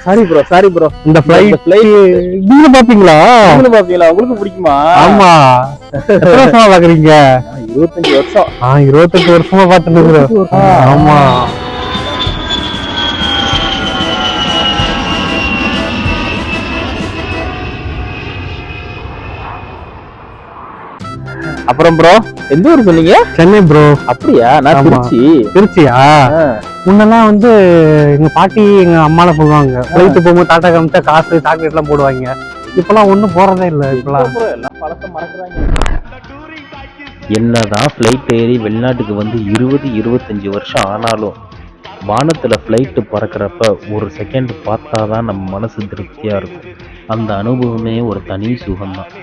Sorry bro sorry bro. இந்த flight நீங்க பாப்பீங்களா? உங்களுக்கு பிடிக்குமா? ஆமா. எத்தனை வருஷமா பாக்குறீங்க? 25 வருஷம். 28 வருஷமா பாத்துட்டு இருக்கிறேன். ஆமா. அப்புறம் ப்ரோ எந்த ஊர் சொன்னீங்க? சென்னை ப்ரோ. அப்படியா? நான் திருச்சி. திருச்சியா? முன்னெல்லாம் வந்து எங்க பாட்டி எங்க அம்மால சொல்லுவாங்க, ஃபிளைட் போகும்போது டாட்டா காமிச்சா காசு சாக்லேட் எல்லாம் போடுவாங்க. இப்பெல்லாம் ஒண்ணும் போறதே இல்ல. இப்பெல்லாம் எல்லாம் பழத்தை மறக்குறாங்க. என்னதான் ஃப்ளைட் ஏறி வெளிநாட்டுக்கு வந்து 20-25 வருஷம் ஆனாலும் வானத்துல ஃப்ளைட்டு பறக்கிறப்ப ஒரு செகண்ட் பார்த்தாதான் நம்ம மனசு திருப்தியா இருக்கும். அந்த அனுபவமே ஒரு தனி சுகம்தான்.